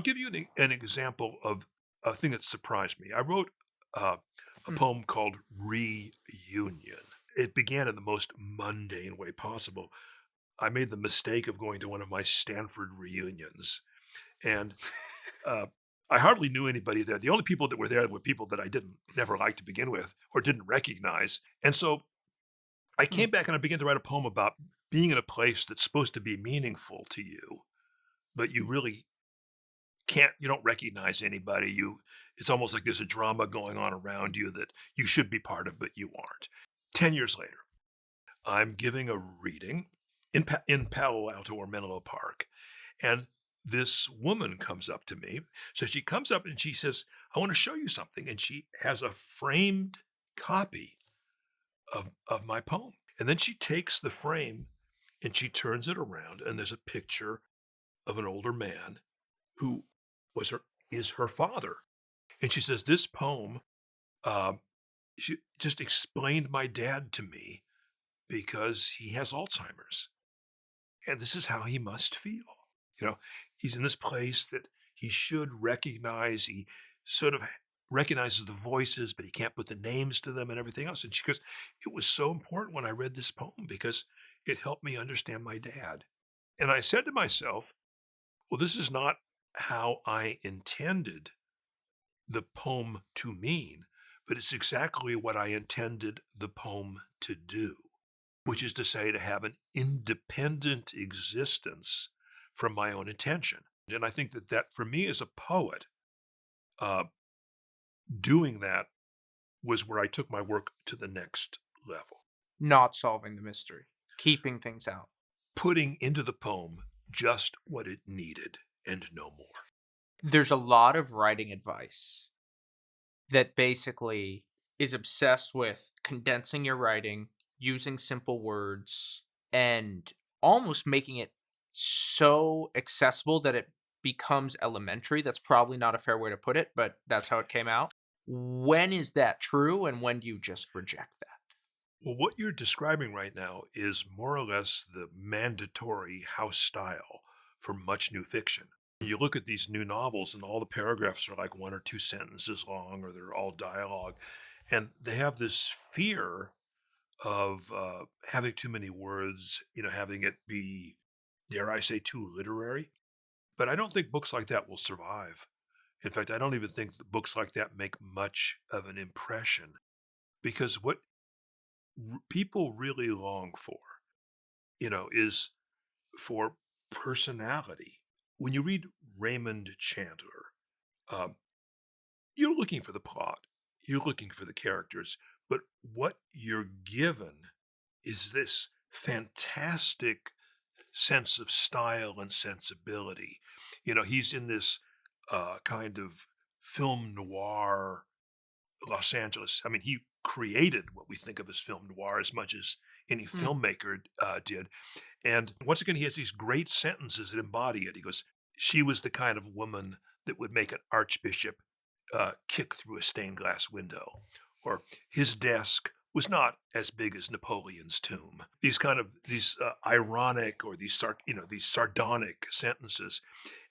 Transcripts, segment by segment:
I'll give you an example of a thing that surprised me. I wrote uh, a Mm. poem called Reunion. It began in the most mundane way possible. I made the mistake of going to one of my Stanford reunions, and uh, I hardly knew anybody there. The only people that were there were people that I didn't never liked to begin with or didn't recognize. And so I Mm. came back and I began to write a poem about being in a place that's supposed to be meaningful to you, but you really can't you don't recognize anybody. It's almost like there's a drama going on around you that you should be part of, but you aren't. 10 years later, I'm giving a reading in Palo Alto or Menlo Park, and this woman comes up to me. So she comes up and she says, "I want to show you something." And she has a framed copy of my poem. And then she takes the frame and she turns it around, and there's a picture of an older man who was her is her father. And she says, "This poem uh, she just explained my dad to me because he has Alzheimer's. And this is how he must feel. You know, he's in this place that he should recognize. He sort of recognizes the voices, but he can't put the names to them and everything else." And she goes, "It was so important when I read this poem because it helped me understand my dad." And I said to myself, well, this is not how I intended the poem to mean, but it's exactly what I intended the poem to do, which is to say, to have an independent existence from my own intention. And I think that for me as a poet, uh, doing that was where I took my work to the next level, Not solving the mystery, keeping things out. putting into the poem just what it needed and no more. There's a lot of writing advice that basically is obsessed with condensing your writing, using simple words, and almost making it so accessible that it becomes elementary. That's probably not a fair way to put it, but that's how it came out. When is that true, and when do you just reject that? Well, what you're describing right now is more or less the mandatory house style for much new fiction. You look at these new novels, and all the paragraphs are like one or two sentences long, or they're all dialogue. And they have this fear of having too many words, having it be, dare I say, too literary. But I don't think books like that will survive. In fact, I don't even think that books like that make much of an impression because what people really long for, is for personality. When you read Raymond Chandler, um, you're looking for the plot, you're looking for the characters, but what you're given is this fantastic sense of style and sensibility. He's in this kind of film noir Los Angeles. I mean, he created what we think of as film noir as much as any Mm. filmmaker did. And once again, he has these great sentences that embody it. He goes, "She was the kind of woman that would make an archbishop kick through a stained glass window," or "His desk was not as big as Napoleon's tomb." These kind of these ironic or these sardonic sentences,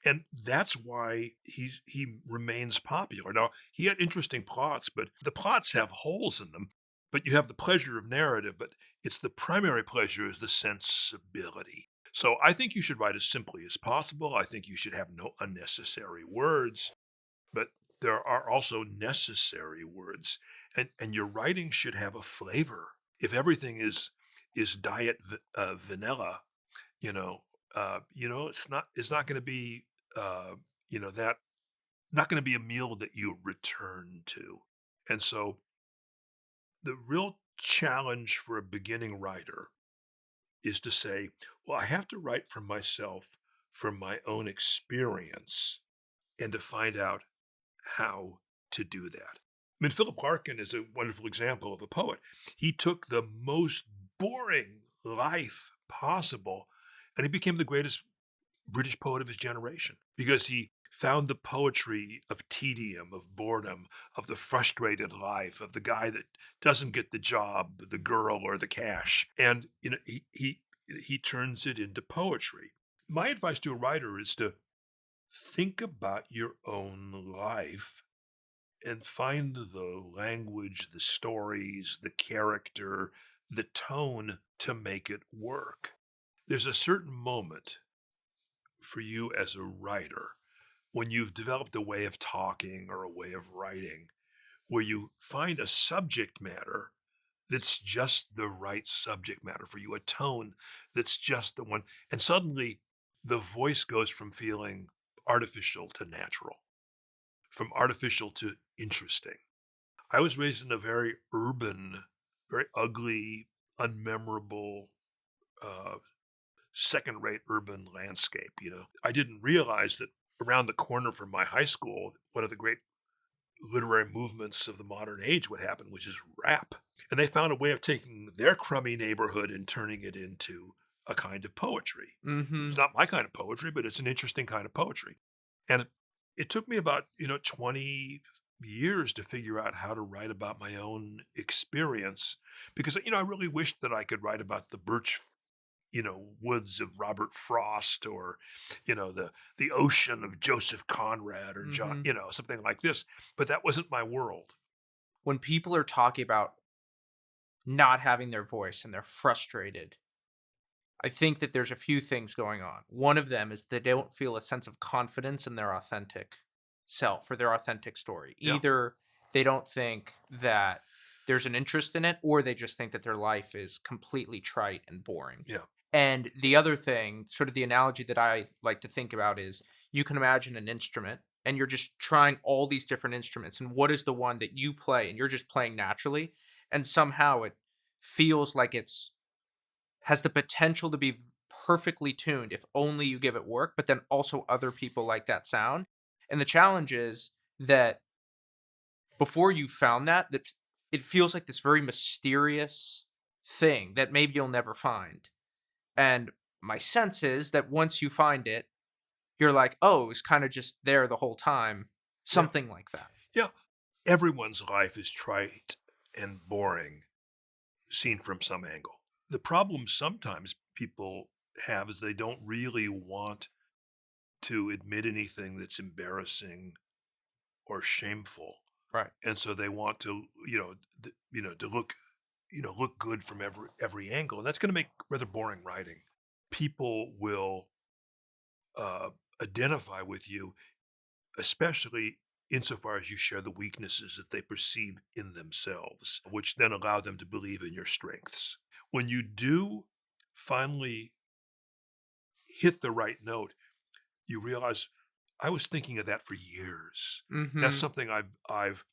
and that's why he remains popular. Now he had interesting plots, but the plots have holes in them. But you have the pleasure of narrative, but it's the primary pleasure is the sensibility. So I think you should write as simply as possible. I think you should have no unnecessary words, but there are also necessary words, and your writing should have a flavor. If everything is diet vanilla, you know, it's not going to be that not going to be a meal that you return to. And so the real challenge for a beginning writer is to say, well, I have to write from myself, from my own experience, and to find out how to do that. I mean, Philip Larkin is a wonderful example of a poet. He took the most boring life possible and he became the greatest British poet of his generation because he found the poetry of tedium, of boredom, of the frustrated life, of the guy that doesn't get the job, the girl, or the cash. And he turns it into poetry. My advice to a writer is to think about your own life and find the language, the stories, the character, the tone to make it work. There's a certain moment for you as a writer when you've developed a way of talking or a way of writing where you find a subject matter that's just the right subject matter for you, a tone that's just the one. And suddenly the voice goes from feeling artificial to natural, from artificial to interesting. I was raised in a very urban, very ugly, unmemorable, uh, second rate urban landscape. I didn't realize that around the corner from my high school, one of the great literary movements of the modern age would happen, which is rap. And they found a way of taking their crummy neighborhood and turning it into a kind of poetry. It's Mhm. not my kind of poetry, but it's an interesting kind of poetry. And it took me about, 20 years to figure out how to write about my own experience because, I really wished that I could write about the birch woods of Robert Frost or, the ocean of Joseph Conrad or John, Mhm. something like this. But that wasn't my world. When people are talking about not having their voice and they're frustrated, I think that there's a few things going on. One of them is they don't feel a sense of confidence in their authentic self or their authentic story. Yeah. Either they don't think that there's an interest in it, or they just think that their life is completely trite and boring. Yeah. And the other thing, sort of the analogy that I like to think about is you can imagine an instrument and you're just trying all these different instruments. And what is the one that you play and you're just playing naturally? And somehow it feels like it's has the potential to be perfectly tuned if only you give it work, but then also other people like that sound. And the challenge is that before you found that, it feels like this very mysterious thing that maybe you'll never find. And my sense is that once you find it, you're like, oh, it was kind of just there the whole time. Yeah. Something like that. Yeah. Everyone's life is trite and boring seen from some angle. The problem sometimes people have is they don't really want to admit anything that's embarrassing or shameful. Right. And so they want to, to look good from every angle. And that's going to make rather boring writing. People will uh, identify with you, especially insofar as you share the weaknesses that they perceive in themselves, which then allow them to believe in your strengths. When you do finally hit the right note, you realize I was thinking of that for years. That's Mm-hmm. something I've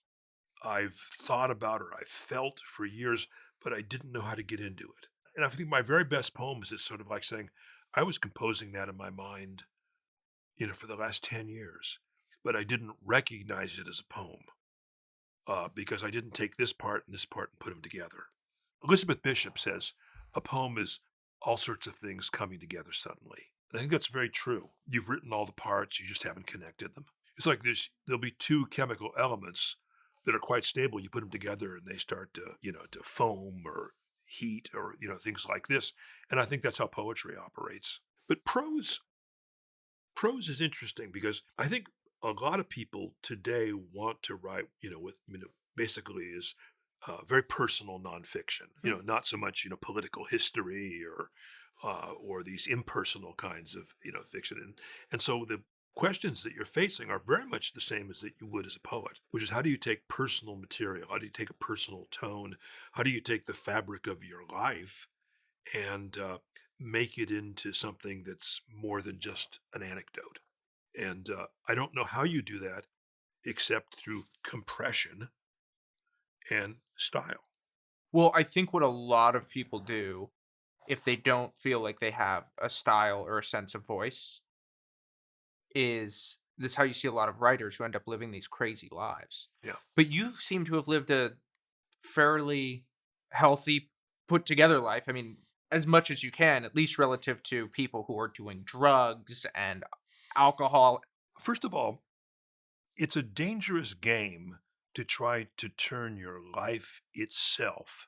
thought about or I've felt for years, but I didn't know how to get into it. And I think my very best poems is sort of like saying, I was composing that in my mind, for the last 10 years, but I didn't recognize it as a poem because I didn't take this part and this part and put them together. Elizabeth Bishop says a poem is all sorts of things coming together suddenly. And I think that's very true. You've written all the parts, you just haven't connected them. It's like there'll be two chemical elements that are quite stable. You put them together and they start to foam or heat or, things like this. And I think that's how poetry operates. But prose is interesting because I think a lot of people today want to write, with basically is very personal nonfiction. Not so much political history or these impersonal kinds of fiction. And so the questions that you're facing are very much the same as that you would as a poet, which is how do you take personal material? How do you take a personal tone? How do you take the fabric of your life and make it into something that's more than just an anecdote? And I don't know how you do that except through compression and style. Well, I think what a lot of people do if they don't feel like they have a style or a sense of voice is this how you see a lot of writers who end up living these crazy lives. Yeah. But you seem to have lived a fairly healthy, put together life. I mean, as much as you can, at least relative to people who are doing drugs and alcohol. First of all, it's a dangerous game to try to turn your life itself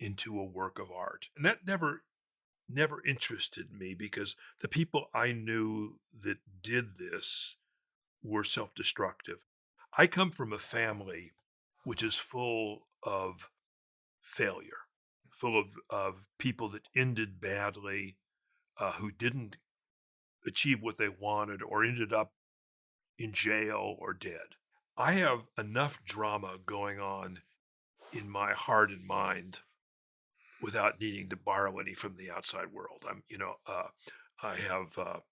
into a work of art. And that never never interested me because the people I knew that did this were self-destructive. I come from a family which is full of failure, full of people that ended badly, who didn't achieve what they wanted or ended up in jail or dead. I have enough drama going on in my heart and mind without needing to borrow any from the outside world. I have,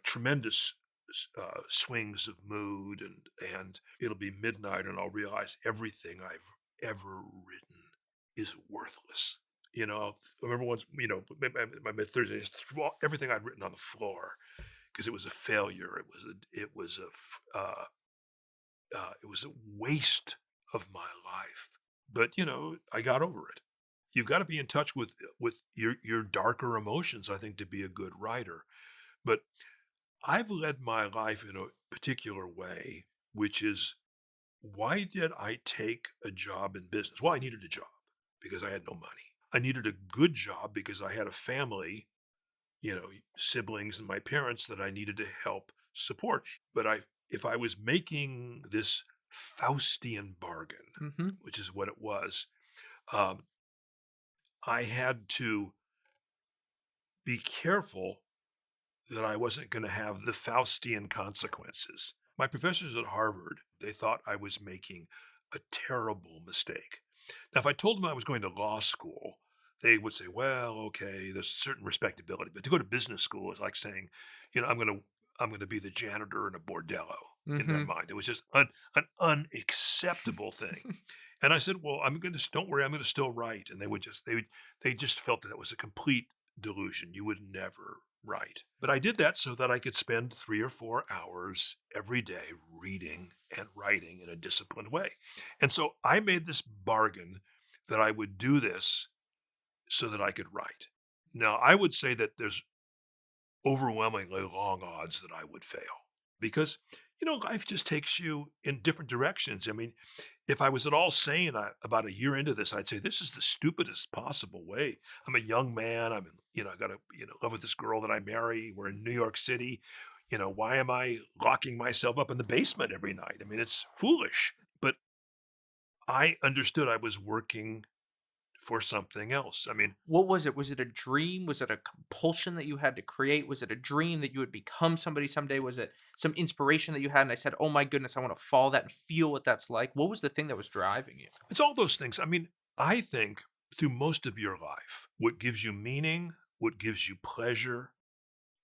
tremendous swings of mood, and it'll be midnight, and I'll realize everything I've ever written is worthless. I remember once, my mid thirties, I just threw everything I'd written on the floor because it was a failure. It was a waste of my life. But I got over it. You've got to be in touch with your darker emotions, I think, to be a good writer. But I've led my life in a particular way, which is, why did I take a job in business? Well, I needed a job because I had no money. I needed a good job because I had a family, siblings and my parents that I needed to help support. But if I was making this Faustian bargain, Mhm. which is what it was, um, I had to be careful that I wasn't going to have the Faustian consequences. My professors at Harvard, they thought I was making a terrible mistake. Now, if I told them I was going to law school, they would say, well, okay, there's certain respectability. But to go to business school is like saying, I'm going to be the janitor in a bordello in their Mhm. mind. It was just an unacceptable thing. And I said, well, don't worry, I'm going to still write. And they just felt that that was a complete delusion. You would never write. But I did that so that I could spend 3 or 4 hours every day reading and writing in a disciplined way. And so I made this bargain that I would do this so that I could write. Now, I would say that there's overwhelmingly long odds that I would fail because, life just takes you in different directions. I mean, if I was at all sane about a year into this, I'd say this is the stupidest possible way. I'm a young man. I got to, love with this girl that I marry. We're in New York City. Why am I locking myself up in the basement every night? I mean, it's foolish. But I understood I was working for something else. I mean, What was it? Was it a dream? Was it a compulsion that you had to create? Was it a dream that you would become somebody someday? Was it some inspiration that you had and I said, "Oh my goodness, I want to follow that and feel what that's like"? What was the thing that was driving you? it's all those things. I mean, I think through most of your life, what gives you meaning, what gives you pleasure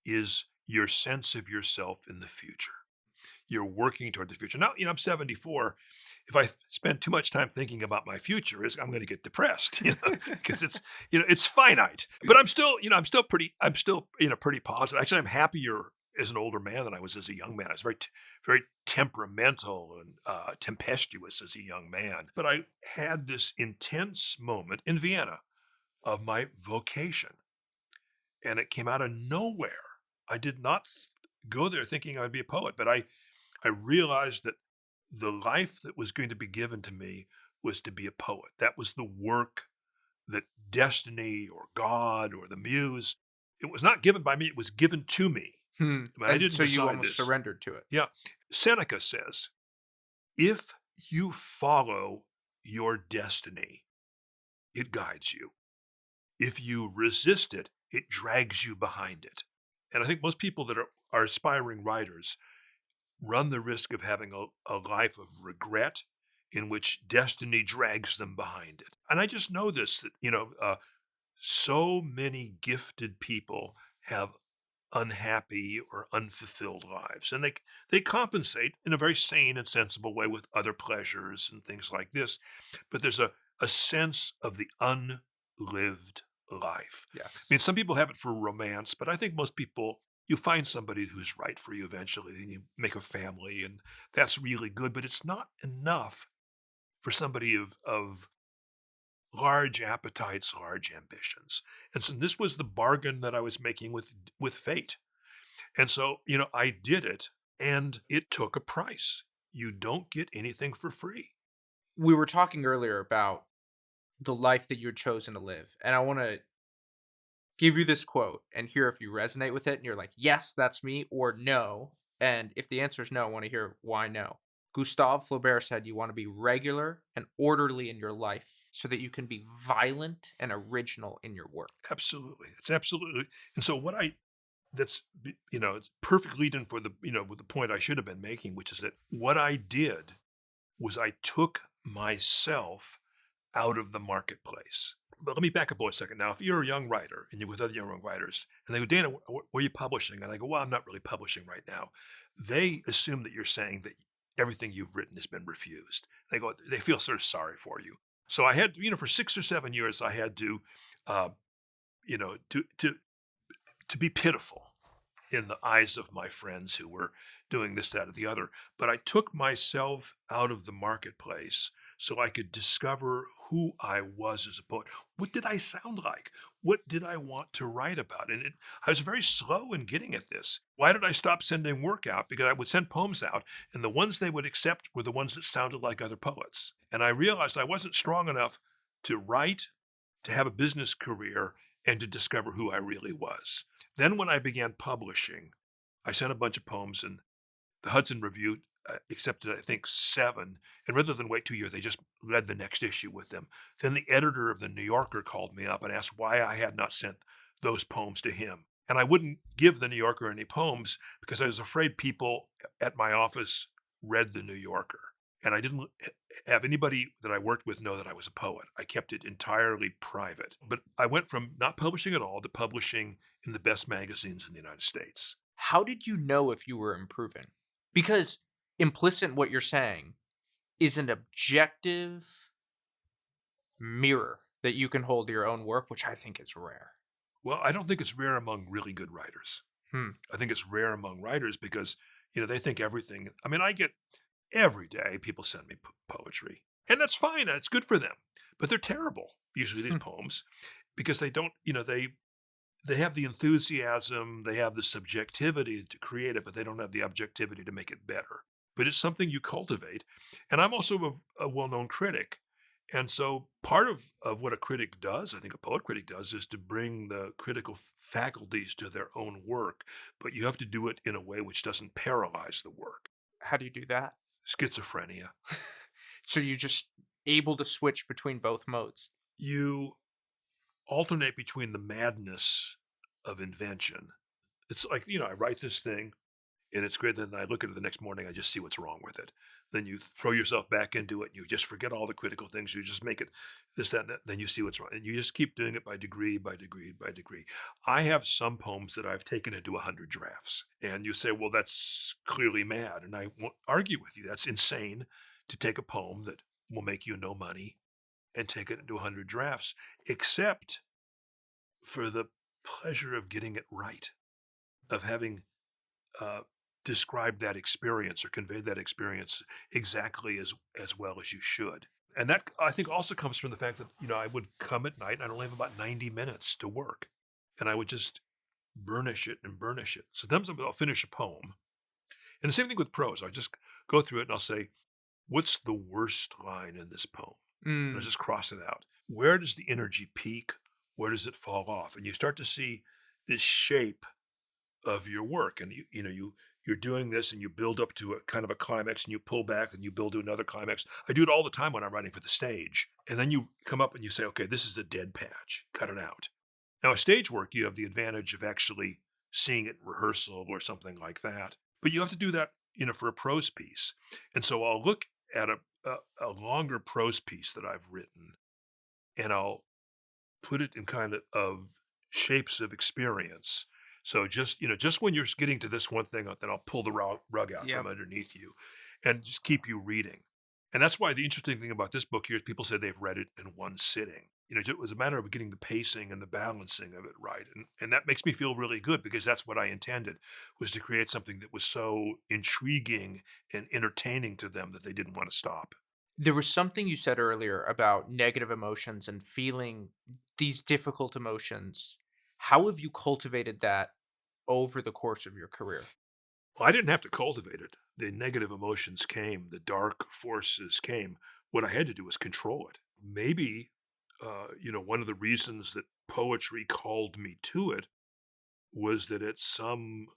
is your sense of yourself in the future. You're working toward the future. Now, I'm 74. If I spend too much time thinking about my future, I'm going to get depressed, because it's finite. But I'm still, pretty positive. Actually, I'm happier as an older man than I was as a young man. I was very temperamental and tempestuous as a young man. But I had this intense moment in Vienna of my vocation, and it came out of nowhere. I did not go there thinking I'd be a poet, but I realized that the life that was going to be given to me was to be a poet. That was the work that destiny or God or the muse, it was not given by me, it was given to me. Hmm. I mean, I And didn't so you decide almost this. surrendered to it. Yeah. Seneca says, if you follow your destiny, it guides you. If you resist it, it drags you behind it. And I think most people that are aspiring writers run the risk of having a life of regret in which destiny drags them behind it. And I just know this, that, so many gifted people have unhappy or unfulfilled lives. And they compensate in a very sane and sensible way with other pleasures and things like this. But there's a sense of the unlived life. I Yes. mean, some people have it for romance, but I think most people, you find somebody who's right for you eventually, and you make a family, and that's really good. But it's not enough for somebody of large appetites, large ambitions. And so this was the bargain that I was making with fate. And so, I did it, and it took a price. You don't get anything for free. We were talking earlier about the life that you're chosen to live, and I want to give you this quote and hear if you resonate with it and you're like, yes, that's me, or no. And if the answer is no, I want to hear why no. Gustave Flaubert said you want to be regular and orderly in your life so that you can be violent and original in your work. Absolutely. It's absolutely. And so what I that's it's perfect lead in for the with the point I should have been making, which is that what I did was I took myself out of the marketplace. But let me back up a second. Now, if you're a young writer and you're with other young writers, and they go, Dana, where are you publishing? And I go, well, I'm not really publishing right now. They assume that you're saying that everything you've written has been refused. They feel sort of sorry for you. So I had, for 6 or 7 years, I had to, uh, you know, to be pitiful in the eyes of my friends who were doing this, that, or the other. But I took myself out of the marketplace so I could discover who I was as a poet. What did I sound like? What did I want to write about? I was very slow in getting at this. Why did I stop sending work out? Because I would send poems out, and the ones they would accept were the ones that sounded like other poets. And I realized I wasn't strong enough to write, to have a business career, and to discover who I really was. Then when I began publishing, I sent a bunch of poems, and the Hudson Review accepted, I think, 7. And rather than wait 2 years, they just read the next issue with them. Then the editor of the New Yorker called me up and asked why I had not sent those poems to him. And I wouldn't give the New Yorker any poems because I was afraid people at my office read the New Yorker. And I didn't have anybody that I worked with know that I was a poet. I kept it entirely private. But I went from not publishing at all to publishing in the best magazines in the United States. How did you know if you were improving? Because implicit in what you're saying is an objective mirror that you can hold to your own work, which I think is rare. Well, I don't think it's rare among really good writers. Hmm. I think it's rare among writers because, they think everything. I mean, I get every day people send me poetry, and that's fine. It's good for them, but they're terrible. Usually these Hmm. poems, because they don't, they have the enthusiasm, they have the subjectivity to create it, but they don't have the objectivity to make it better. But it's something you cultivate. And I'm also a well-known critic. And so part of what a critic does, I think a poet critic does, is to bring the critical faculties to their own work. But you have to do it in a way which doesn't paralyze the work. How do you do that? Schizophrenia. So you're just able to switch between both modes. You alternate between the madness of invention. It's like, I write this thing and it's great. Then I look at it the next morning, I just see what's wrong with it. Then you throw yourself back into it and you just forget all the critical things. You just make it this, that, and that. Then you see what's wrong. And you just keep doing it by degree, by degree, by degree. I have some poems that I've taken into 100 drafts. And you say, well, that's clearly mad. And I won't argue with you. That's insane to take a poem that will make you no money and take it into 100 drafts, except for the pleasure of getting it right, of having uh, described that experience or conveyed that experience exactly as well as you should. And that I think also comes from the fact that I would come at night and I'd only have about 90 minutes to work, and I would just burnish it and burnish it. Sometimes I'll finish a poem, and the same thing with prose. I just go through it and I'll say, "What's the worst line in this poem?" And I Mm. just cross it out. Where does the energy peak? Where does it fall off? And you start to see this shape of your work. And you're doing this and you build up to a kind of a climax and you pull back and you build to another climax. I do it all the time when I'm writing for the stage. And then you come up and you say, okay, this is a dead patch. Cut it out. Now, a stage work, you have the advantage of actually seeing it in rehearsal or something like that. But you have to do that, for a prose piece. And so I'll look at a longer prose piece that I've written and I'll put it in kind of shapes of experience. So just when you're getting to this one thing, then I'll pull the rug out from Yep. underneath you and just keep you reading. And that's why the interesting thing about this book here is people said they've read it in one sitting. It was a matter of getting the pacing and the balancing of it right. And that makes me feel really good because that's what I intended, was to create something that was so intriguing and entertaining to them that they didn't want to stop. There was something you said earlier about negative emotions and feeling these difficult emotions. How have you cultivated that over the course of your career? Well, I didn't have to cultivate it. The negative emotions came, the dark forces came. What I had to do was control it. Maybe, one of the reasons that poetry called me to it was that at some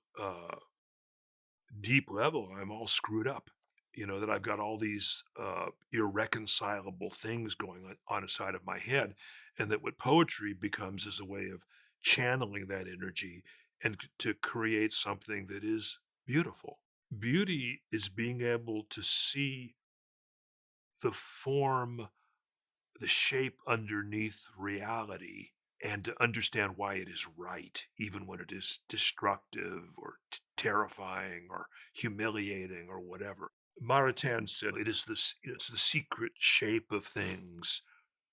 deep level, I'm all screwed up. That I've got all these irreconcilable things going on inside of my head, and that what poetry becomes is a way of channeling that energy and to create something that is beautiful. Beauty is being able to see the form, the shape underneath reality and to understand why it is right, even when it is destructive or terrifying or humiliating or whatever. Maritain said it's the secret shape of things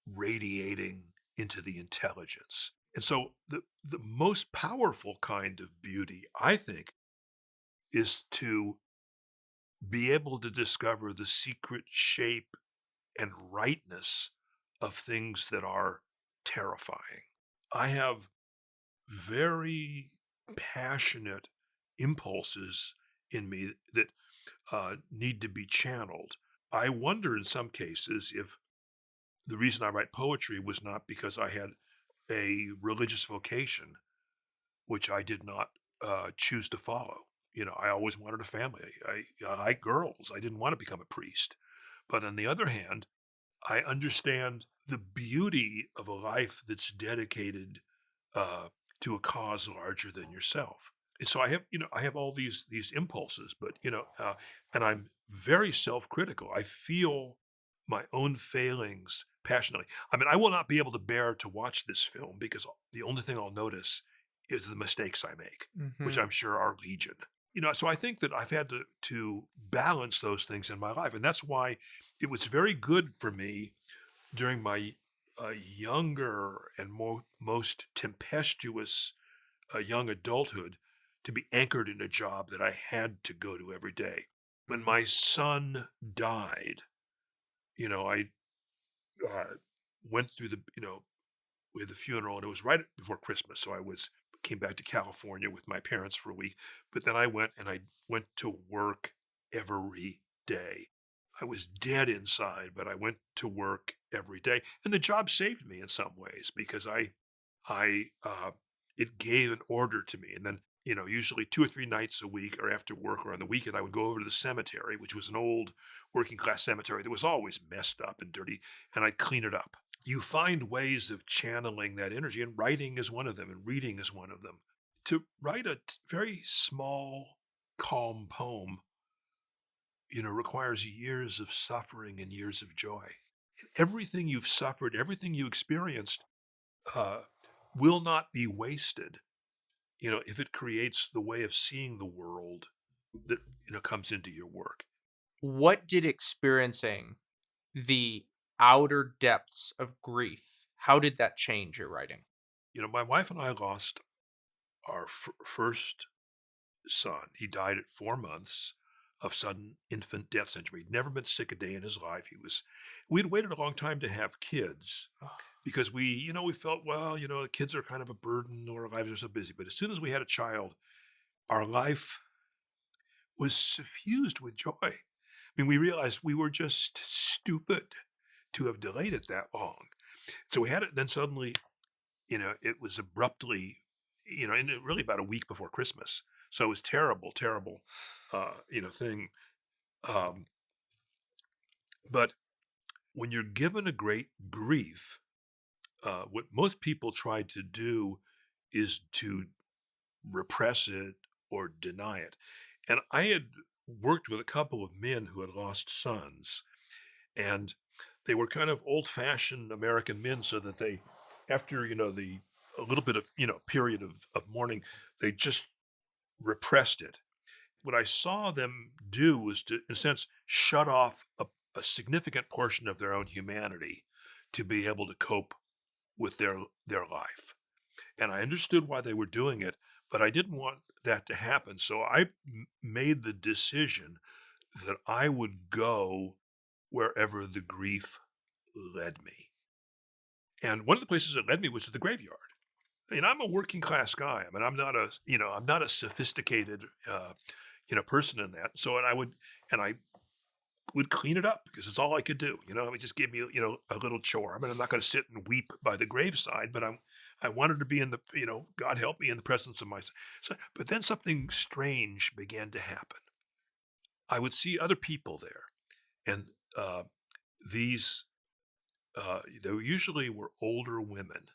radiating into the intelligence. And so the most powerful kind of beauty, I think, is to be able to discover the secret shape and rightness of things that are terrifying. I have very passionate impulses in me that need to be channeled. I wonder in some cases if the reason I write poetry was not because I had a religious vocation, which I did not choose to follow. I always wanted a family. I like girls. I didn't want to become a priest. But on the other hand, I understand the beauty of a life that's dedicated uh, to a cause larger than yourself. And so I have all these impulses, but and I'm very self-critical. I feel my own failings passionately. I mean, I will not be able to bear to watch this film because the only thing I'll notice is the mistakes I make, which Mhm. I'm sure are legion. So I think that I've had to balance those things in my life, and that's why it was very good for me during my younger and most tempestuous young adulthood to be anchored in a job that I had to go to every day. When my son died, I uh, went through with the funeral, and it was right before Christmas. So came back to California with my parents for a week, but then I went to work every day. I was dead inside, but I went to work every day, and the job saved me in some ways because I it gave an order to me, and then usually 2 or 3 nights a week, or after work, or on the weekend, I would go over to the cemetery, which was an old working class cemetery that was always messed up and dirty, and I'd clean it up. You find ways of channeling that energy, and writing is one of them, and reading is one of them. To write a very small, calm poem, requires years of suffering and years of joy. And everything you've suffered, everything you experienced, uh, will not be wasted, if it creates the way of seeing the world that, comes into your work. What did experiencing the outer depths of grief, how did that change your writing? My wife and I lost our first son. He died at 4 months of sudden infant death syndrome. He'd never been sick a day in his life. We'd waited a long time to have kids Ugh. because we felt, well, the kids are kind of a burden, or our lives are so busy. But as soon as we had a child, our life was suffused with joy. I mean, we realized we were just stupid to have delayed it that long. So we had it, then suddenly, it was abruptly, and really about a week before Christmas. So it was terrible, terrible, thing. Um, but when you're given a great grief, what most people try to do is to repress it or deny it. And I had worked with a couple of men who had lost sons, and they were kind of old-fashioned American men, so that they, after the a little bit of period of mourning, they just repressed it. What I saw them do was to, in a sense, shut off a significant portion of their own humanity to be able to cope with their life. And I understood why they were doing it, but I didn't want that to happen. So I made the decision that I would go wherever the grief led me. And one of the places it led me was to the graveyard. I mean, I'm a working class guy. I mean, I'm not a sophisticated, person in that. So, and I would clean it up because it's all I could do. It just gave me, a little chore. I mean, I'm not going to sit and weep by the graveside, but I wanted to be in the, God help me, in the presence of my son. But then something strange began to happen. I would see other people there, and these they usually were older women,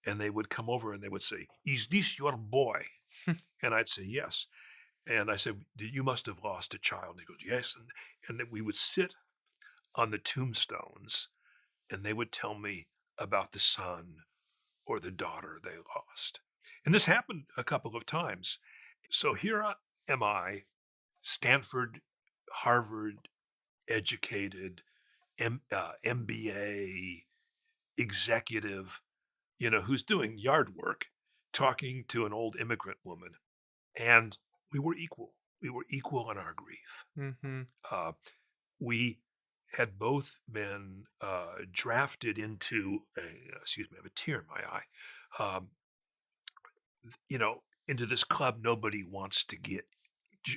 and they would come over and they would say, "Is this your boy?" And I'd say, "Yes." And I said, "You must have lost a child." And he goes, "Yes." And then we would sit on the tombstones, and they would tell me about the son or the daughter they lost. And this happened a couple of times. So here am I, Stanford, Harvard educated, MBA executive, who's doing yard work, talking to an old immigrant woman. And we were equal. We were equal in our grief. Mhm. Uh, we had both been drafted into excuse me, I have a tear in my eye, um, into this club nobody wants to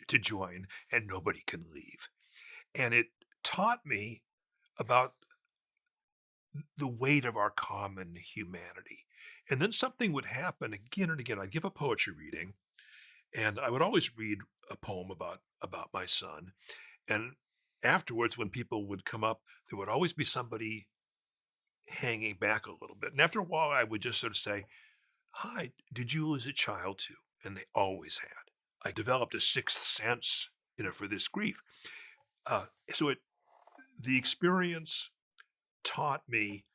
to join, and nobody can leave. And it taught me about the weight of our common humanity. And then something would happen again and again. I'd give a poetry reading, and I would always read a poem about my son. And afterwards, when people would come up, there would always be somebody hanging back a little bit. And after a while, I would just sort of say, "Hi, did you lose a child too?" And they always had. I developed a sixth sense, for this grief. So the experience taught me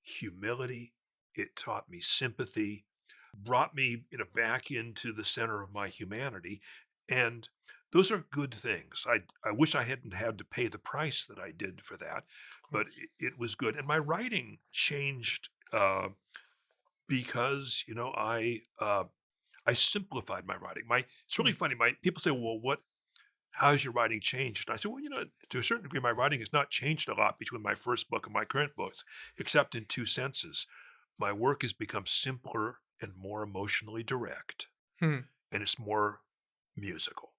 humility. It taught me sympathy, brought me, back into the center of my humanity. And those are good things. I wish I hadn't had to pay the price that I did for that, Of but course. it was good. And my writing changed because, I simplified my writing. It's really Mm. funny. My people say, "Well, how's your writing changed?" And I said, "Well, to a certain degree, my writing has not changed a lot between my first book and my current books, except in two senses. My work has become simpler and more emotionally direct, Hmm. and it's more musical."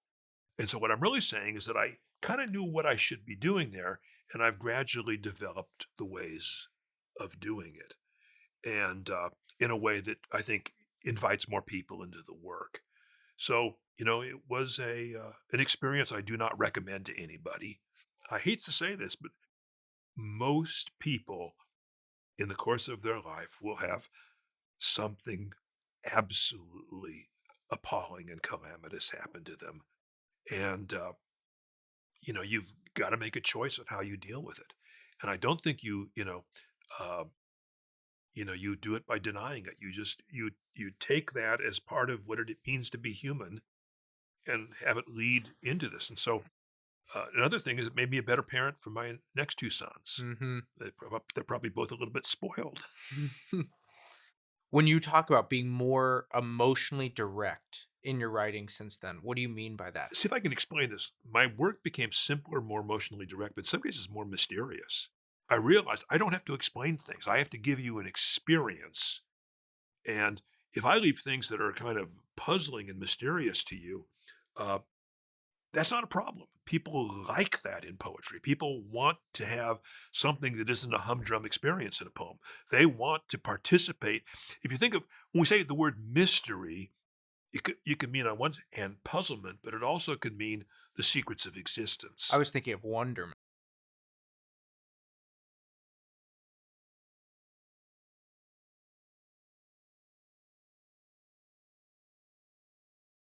And so what I'm really saying is that I kind of knew what I should be doing there, and I've gradually developed the ways of doing it, and in a way that I think invites more people into the work. So, it was an experience I do not recommend to anybody. I hate to say this, but most people in the course of their life will have something absolutely appalling and calamitous happen to them. And, you've got to make a choice of how you deal with it. And I don't think uh, you do it by denying it. You take that as part of what it means to be human and have it lead into this. And so another thing is it made me a better parent for my next two sons. Mhm. They're probably both a little bit spoiled. When you talk about being more emotionally direct in your writing since then, what do you mean by that? See if I can explain this. My work became simpler, more emotionally direct, but in some cases more mysterious. I realized I don't have to explain things. I have to give you an experience. And if I leave things that are kind of puzzling and mysterious to you, uh, that's not a problem. People like that in poetry. People want to have something that isn't a humdrum experience in a poem. They want to participate. If you think of when we say the word mystery, you can mean on one hand puzzlement, but it also could mean the secrets of I existence. was thinking of wonderment.